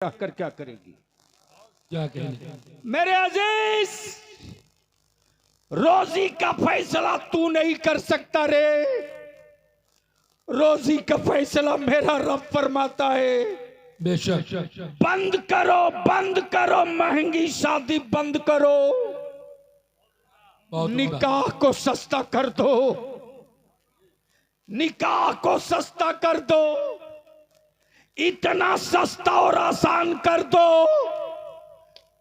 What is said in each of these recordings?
आकर क्या करेगी? क्या कहने? मेरे अजीज, रोजी का फैसला तू नहीं कर सकता रे, रोजी का फैसला मेरा रब फरमाता है। बेशक। बंद करो महंगी शादी, बंद करो, निकाह को सस्ता कर दो, निकाह को सस्ता कर दो, इतना सस्ता और आसान कर दो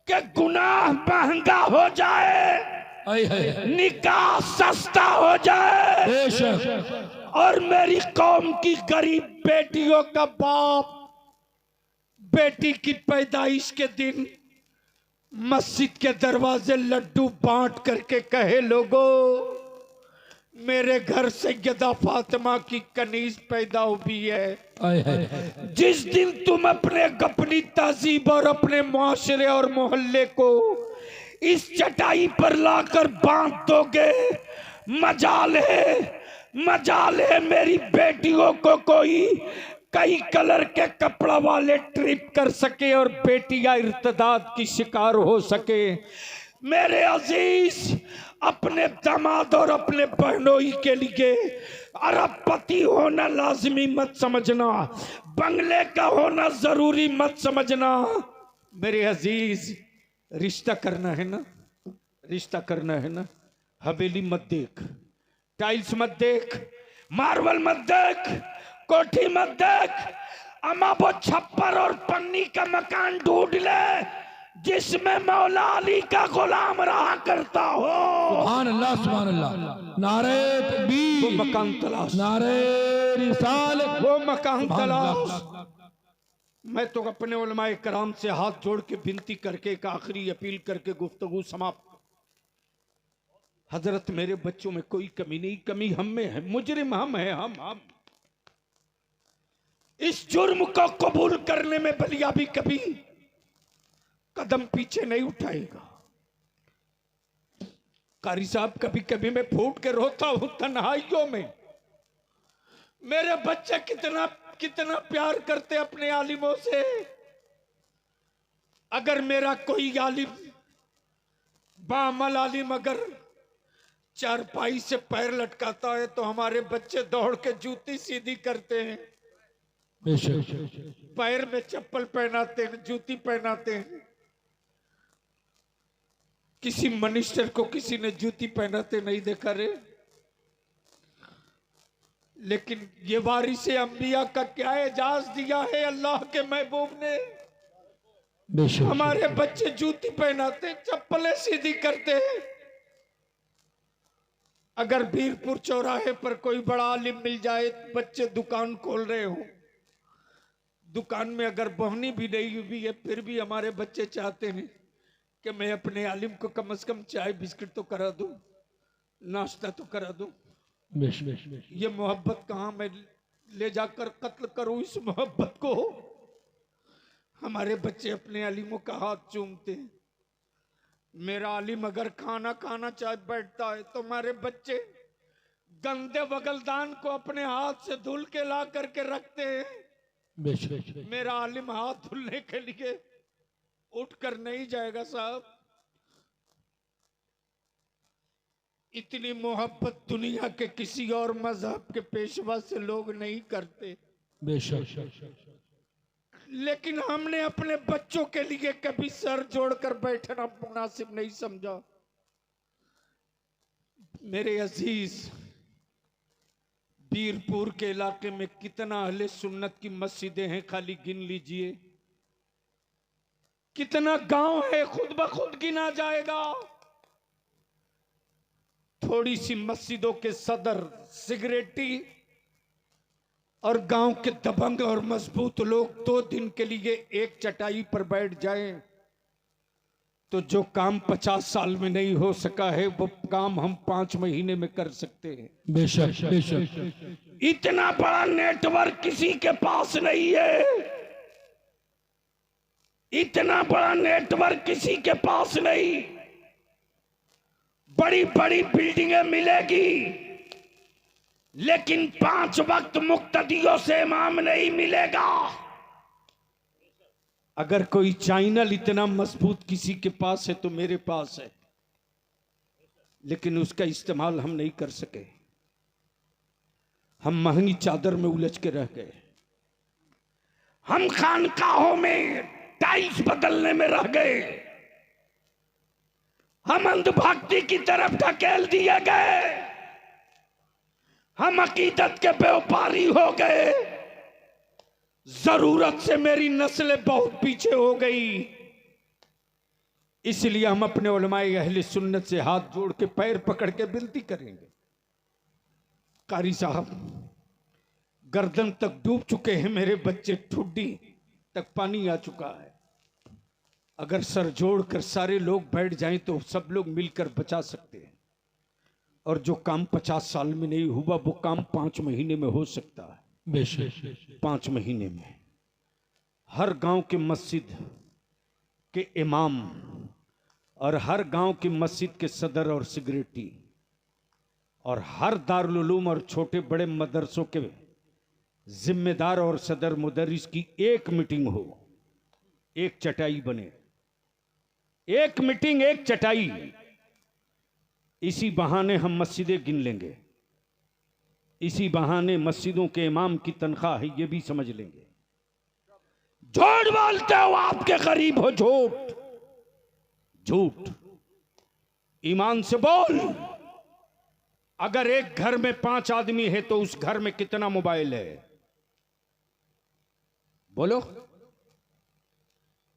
कि गुनाह महंगा हो जाए, निकाह सस्ता हो जाए। बेशक। और मेरी कौम की गरीब बेटियों का बाप बेटी की पैदाइश के दिन मस्जिद के दरवाजे लड्डू बांट करके कहे, लोगों मेरे घर सैयदा फातिमा की कनीज पैदा हुई है। जिस दिन तुम अपनी तहजीब और अपने मुआशरे और मोहल्ले को इस चटाई पर लाकर बांध दोगे, मजाल है मेरी बेटियों को कोई कई कलर के कपड़ा वाले ट्रिप कर सके और बेटियां इर्तदाद की शिकार हो सके। मेरे अजीज, अपने दामाद और अपने बहनोई के लिए अरबपति होना लाजमी मत समझना, बंगले का होना जरूरी मत समझना। मेरे अजीज, रिश्ता करना है ना, रिश्ता करना है ना, हवेली मत देख, टाइल्स मत देख, मार्बल मत देख, कोठी मत देख, अमा वो छप्पर और पन्नी का मकान ढूंढ ले जिसमें मौला अली का गुलाम रहा करता हो। सुभान अल्लाह, सुभान अल्लाह। नारे तकबीर, वो मकान तलाश, नारे रिसालत, वो मकान तलाश। मैं तो अपने उलमाए कराम से हाथ जोड़ के विनती करके एक आखिरी अपील करके गुफ्तगू समाप्त। हजरत, मेरे बच्चों में कोई कमी नहीं, कमी हम में है, मुजरिम हम है, हम इस जुर्म को कबूल करने में बलिया भी कभी कदम पीछे नहीं उठाएगा। कारी साहब, कभी कभी मैं फूट के रोता हूं तन्हाइयों में। मेरे बच्चे कितना प्यार करते अपने आलिमों से। अगर मेरा कोई आलिम, बामल आलिम अगर चारपाई से पैर लटकाता है तो हमारे बच्चे दौड़ के जूती सीधी करते हैं, पैर में चप्पल पहनाते हैं, जूती पहनाते हैं। किसी मिनिस्टर को किसी ने जूती पहनाते नहीं देखा रे। लेकिन ये वारिस अंबिया का क्या एजाज दिया है अल्लाह के महबूब ने। हमारे बच्चे जूती पहनाते, चप्पलें सीधी करते हैं। अगर बीरपुर चौराहे पर कोई बड़ा आलिम मिल जाए, बच्चे दुकान खोल रहे हो, दुकान में अगर बोहनी भी नहीं हुई है, फिर भी हमारे बच्चे चाहते हैं कि मैं अपने आलिम को कम से कम चाय बिस्किट तो करा दूं, नाश्ता तो करा दूं। ये मोहब्बत कहां मैं ले जाकर कत्ल करूं इस मोहब्बत को। हमारे बच्चे अपने आलिमों का हाथ चूमते हैं। मेरा आलिम अगर खाना चाहे बैठता है तो हमारे बच्चे गंदे बगलदान को अपने हाथ से धुल के ला करके रखते हैं। मेरा आलिम हाथ धुलने के लिए उठकर नहीं जाएगा साहब। इतनी मोहब्बत दुनिया के किसी और मजहब के पेशवा से लोग नहीं करते। लेकिन हमने अपने बच्चों के लिए कभी सर जोड़कर बैठना मुनासिब नहीं समझा। मेरे अजीज, बीरपुर के इलाके में कितना अहले सुन्नत की मस्जिदें हैं, खाली गिन लीजिए। कितना गांव है, खुद ब खुद गिना जाएगा। थोड़ी सी मस्जिदों के सदर सिगरेटी और गांव के दबंग और मजबूत लोग 2 दिन के लिए एक चटाई पर बैठ जाएं तो जो काम 50 साल में नहीं हो सका है वो काम हम 5 महीने में कर सकते हैं। बेशक। इतना बड़ा नेटवर्क किसी के पास नहीं है, इतना बड़ा नेटवर्क किसी के पास नहीं। बड़ी बड़ी बिल्डिंगें मिलेगी लेकिन 5 वक्त मुक्तदियों से इमाम नहीं मिलेगा। अगर कोई चैनल इतना मजबूत किसी के पास है तो मेरे पास है, लेकिन उसका इस्तेमाल हम नहीं कर सके। हम महंगी चादर में उलझ के रह गए, हम खानकाहों में टाइल्स बदलने में रह गए, हम अंधभक्ति की तरफ धकेल दिए गए, हम अकीदत के व्यापारी हो गए। जरूरत से मेरी नस्लें बहुत पीछे हो गई। इसलिए हम अपने उलमाए अहले सुन्नत से हाथ जोड़ के पैर पकड़ के विनती करेंगे, कारी साहब गर्दन तक डूब चुके हैं मेरे बच्चे, ठुड्डी तक पानी आ चुका है। अगर सर जोड़कर सारे लोग बैठ जाएं तो सब लोग मिलकर बचा सकते हैं, और जो काम 50 साल में नहीं हुआ वो काम 5 महीने में हो सकता है। बेशक 5 महीने में हर गांव के मस्जिद के इमाम और हर गांव की मस्जिद के सदर और सिगरेटी और हर दारुल उलूम और छोटे बड़े मदरसों के जिम्मेदार और सदर मुदर्रिस की एक मीटिंग हो, एक चटाई बने, एक मीटिंग एक चटाई। इसी बहाने हम मस्जिदें गिन लेंगे, इसी बहाने मस्जिदों के इमाम की तनख्वाह है ये भी समझ लेंगे। झूठ बोलते हो, आपके करीब हो झूठ, झूठ। ईमान से बोल, अगर एक घर में 5 आदमी है तो उस घर में कितना मोबाइल है? बोलो,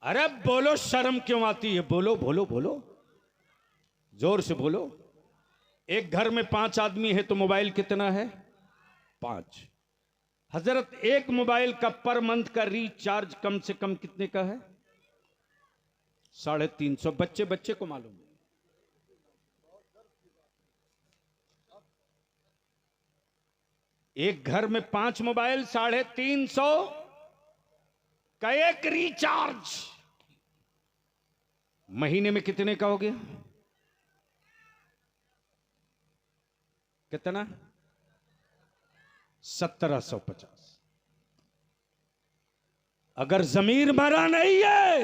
अरे बोलो, शर्म क्यों आती है? बोलो बोलो बोलो, जोर से बोलो। एक घर में 5 आदमी है तो मोबाइल कितना है? 5। हजरत एक मोबाइल का पर मंथ का रिचार्ज कम से कम कितने का है? 350। बच्चे बच्चे को मालूम है। एक घर में 5 मोबाइल, 350 का एक रिचार्ज महीने में कितने का हो गया? कितना? 1750। अगर जमीर मरा नहीं है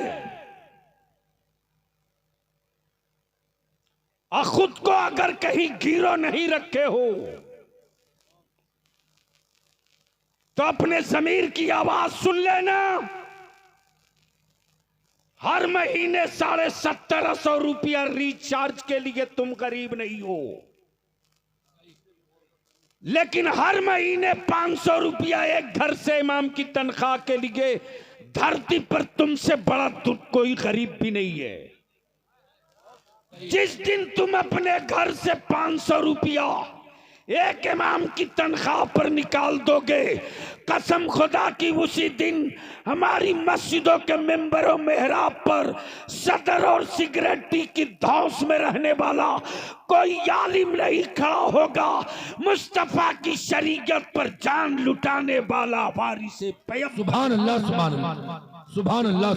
और खुद को अगर कहीं गिरो नहीं रखे हो तो अपने जमीर की आवाज सुन लेना। हर महीने 1750 रुपया रिचार्ज के लिए तुम गरीब नहीं हो, लेकिन हर महीने 500 रुपया एक घर से इमाम की तनख्वाह के लिए धरती पर तुमसे बड़ा कोई गरीब भी नहीं है। जिस दिन तुम अपने घर से 500 रुपया एक इमाम की तनख्वाह पर निकाल दोगे, कसम खुदा की उसी दिन हमारी मस्जिदों के मिंबरों मेहराब पर सदर और सिगरेटी की धौंस में रहने वाला कोई आलिम नहीं खड़ा होगा। मुस्तफा की शरीयत पर जान लुटाने वाला वारिसे पैगंबर। सुभान अल्लाह, सुभान अल्लाह, सुभान अल्लाह,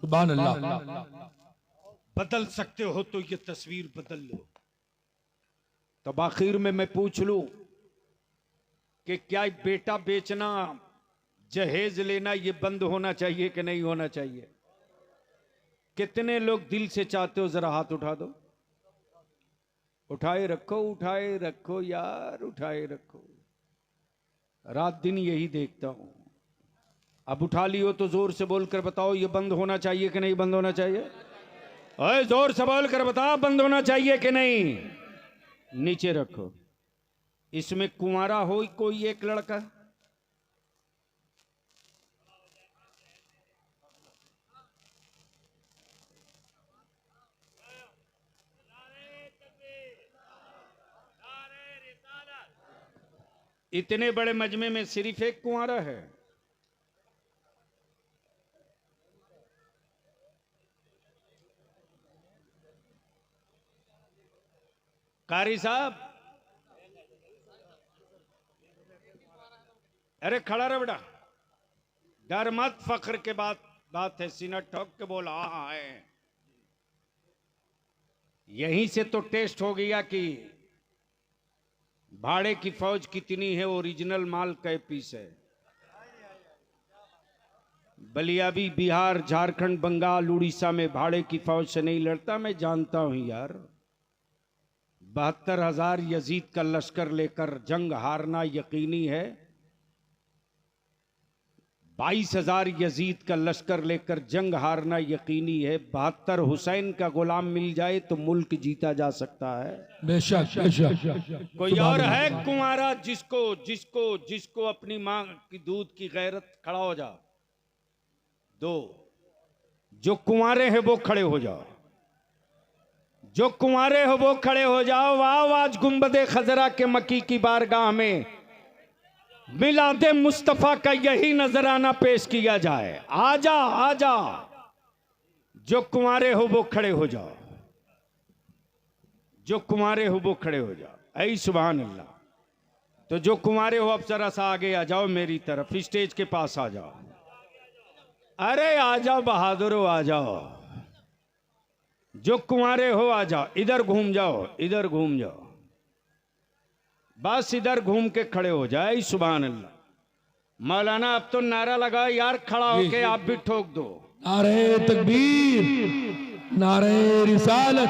सुभान अल्लाह। बदल सकते हो तो ये तस्वीर बदल लो। तब आखिर में मैं पूछ लूं कि क्या बेटा बेचना, जहेज लेना ये बंद होना चाहिए कि नहीं होना चाहिए? कितने लोग दिल से चाहते हो? जरा हाथ उठा दो। उठाए रखो यार, उठाए रखो। रात दिन यही देखता हूं। अब उठा लियो तो जोर से बोलकर बताओ ये बंद होना चाहिए कि नहीं बंद होना चाहिए? ओए जोर से बोलकर बताओ बंद होना चाहिए कि नहीं? नीचे रखो। इसमें कुंवारा हो कोई एक लड़का? इतने बड़े मजमे में सिर्फ एक कुंवारा है। कारी साहब, अरे खड़ा रह बेटा, डर मत, फख्र के बात है, सीना ठोक के बोला हाँ है। यहीं से तो टेस्ट हो गया कि भाड़े की फौज कितनी है, ओरिजिनल माल कै पीस है। बलिया भी बिहार, झारखंड, बंगाल, उड़ीसा में भाड़े की फौज से नहीं लड़ता। मैं जानता हूं यार, 72,000 यजीद का लश्कर लेकर जंग हारना यकीनी है। 22,000 यजीद का लश्कर लेकर जंग हारना यकीनी है। 72 हुसैन का गुलाम मिल जाए तो मुल्क जीता जा सकता है। बेशक बेशक। कोई और है कुंवारा जिसको जिसको जिसको अपनी मां की दूध की गैरत? खड़ा हो जाओ। दो जो कुंवारे हैं वो खड़े हो जाओ, जो कुंवारे हो वो खड़े हो जाओ। वाह, आज गुंबदे खजरा के मकी की बारगाह में मिलादे मुस्तफा का यही नजराना पेश किया जाए। आजा आजा, जो कुंवारे हो वो खड़े हो जाओ, जो कुंवारे हो वो खड़े हो जाओ। ऐ सुभान अल्लाह। तो जो कुंवारे हो अब जरा सा आगे आ जाओ, मेरी तरफ स्टेज के पास आ जाओ। अरे आ जाओ बहादुरो, आ जाओ। जो कुंवारे हो आ जाओ, इधर घूम जाओ, इधर घूम जाओ, बस इधर घूम के खड़े हो जाए। सुभान अल्लाह। मौलाना अब तो नारा लगाओ यार, खड़ा होके आप भी ठोक दो। नारे तकबीर, नारे रिसालत,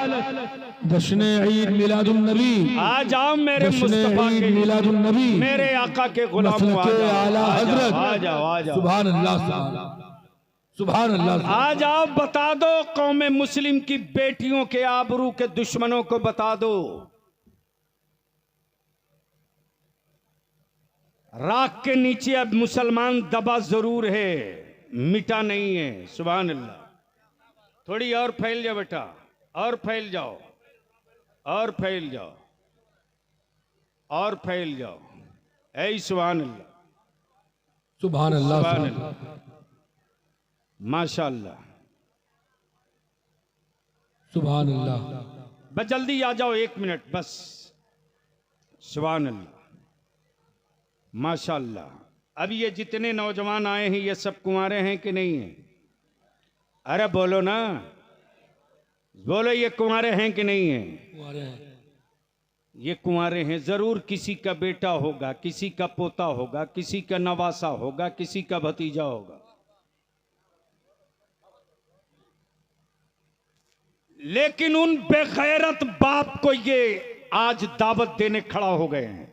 जश्न ईद मिलादुन नबी। आ जाओ मेरे मुस्तफा के, मिलादुन नबी, मेरे आका के गुलामों, आला हजरत। आ जाओ आ जाओ। सुभान अल्लाह, सुभान अल्लाह। आ जाओ, बता दो कौम मुस्लिम की बेटियों के आबरू के दुश्मनों को बता दो, राख के नीचे अब मुसलमान दबा जरूर है, मिटा नहीं है। सुभान अल्लाह। थोड़ी और फैल जाओ बेटा, और फैल जाओ, और फैल जाओ, और फैल जाओ। ऐ सुभान अल्लाह, सुभान अल्लाह, सुभान अल्लाह, माशाअल्लाह, सुभान अल्लाह। बस जल्दी आ जाओ, 1 मिनट बस। सुभान अल्लाह, माशाअल्लाह। अब ये जितने नौजवान आए हैं ये सब कुंवारे हैं कि नहीं हैं? अरे बोलो ना, बोलो ये कुंवारे हैं कि नहीं हैं? ये कुंवारे हैं। जरूर किसी का बेटा होगा, किसी का पोता होगा, किसी का नवासा होगा, किसी का भतीजा होगा, लेकिन उन बेगैरत बाप को ये आज दावत देने खड़ा हो गए हैं।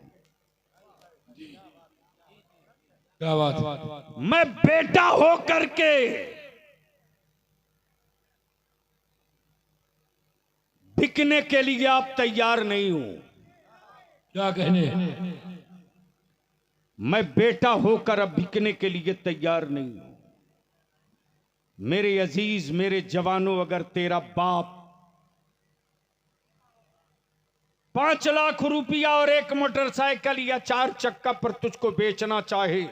क्या बात। मैं बेटा हो करके बिकने के लिए आप तैयार नहीं हूं। क्या कहने, मैं बेटा होकर अब बिकने के लिए तैयार नहीं हूं। मेरे अजीज, मेरे जवानों, अगर तेरा बाप 5 लाख रुपया और 1 मोटरसाइकिल या 4 चक्का पर तुझको बेचना चाहे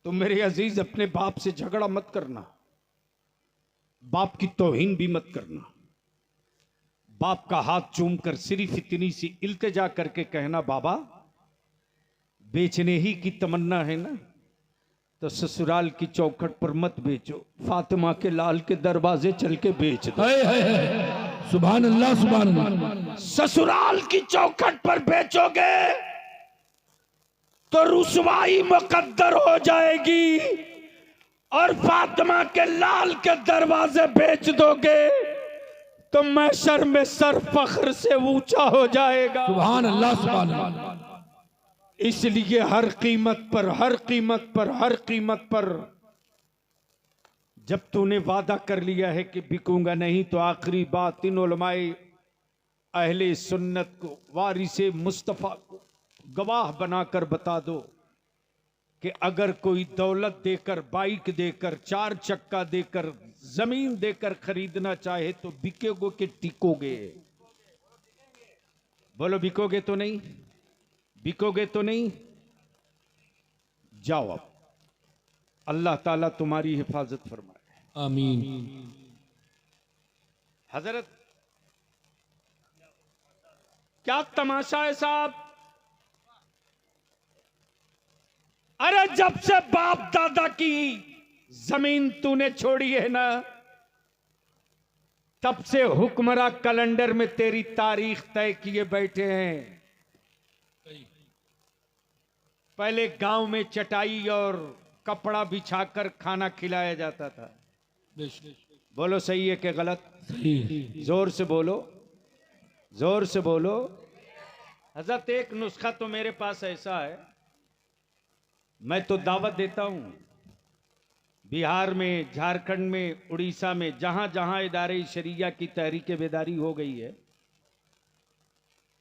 तो मेरे अजीज अपने बाप से झगड़ा मत करना, बाप की तौहीन भी मत करना। बाप का हाथ चूमकर सिर्फ इतनी सी इल्तिजा करके कहना, बाबा बेचने ही की तमन्ना है ना तो ससुराल की चौखट पर मत बेचो, फातिमा के लाल के दरवाजे चल के बेच दो। सुभान अल्लाह, सुभान अल्लाह। ससुराल की चौखट पर बेचोगे तो रुसवाई मुकद्दर हो जाएगी, और फातिमा के लाल के दरवाजे बेच दोगे तो महशर में सर फख्र से ऊंचा हो जाएगा। सुभान अल्लाह, सुभान अल्लाह। इसलिए हर कीमत पर, हर कीमत पर, हर कीमत पर जब तूने वादा कर लिया है कि बिकूंगा नहीं, तो आखिरी बात इन उलमाए अहले सुन्नत को, वारिसे मुस्तफा को गवाह बनाकर बता दो कि अगर कोई दौलत देकर, बाइक देकर, 4 चक्का देकर, जमीन देकर खरीदना चाहे तो बिकोगे कि टिकोगे? बोलो, बिकोगे तो नहीं? बिकोगे तो नहीं? जाओ अब, अल्लाह ताला तुम्हारी हिफाजत फरमाए। आमीन। हजरत क्या तमाशा है साहब। अरे जब से बाप दादा की जमीन तूने छोड़ी है ना, तब से हुक्मरा कैलेंडर में तेरी तारीख तय किए बैठे हैं। पहले गांव में चटाई और कपड़ा बिछाकर खाना खिलाया जाता था। बेशक बोलो सही है कि गलत? सही। जोर से बोलो, जोर से बोलो। हजरत एक नुस्खा तो मेरे पास ऐसा है, मैं तो दावत देता हूं, बिहार में, झारखंड में, उड़ीसा में, जहां जहां इदारे शरिया की तहरीक बेदारी हो गई है,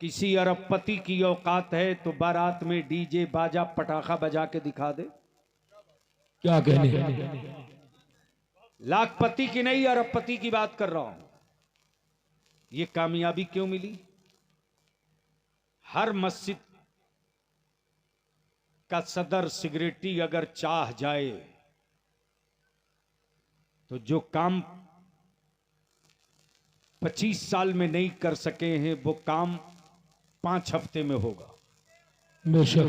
किसी अरबपति की औकात है तो बारात में डीजे बाजा पटाखा बजा के दिखा दे। क्या कहने? लाखपति की नहीं, अरबपति की बात कर रहा हूं। ये कामयाबी क्यों मिली? हर मस्जिद का सदर सिगरेटी अगर चाह जाए तो जो काम 25 साल में नहीं कर सके हैं वो काम 5 हफ्ते में होगा। बेशक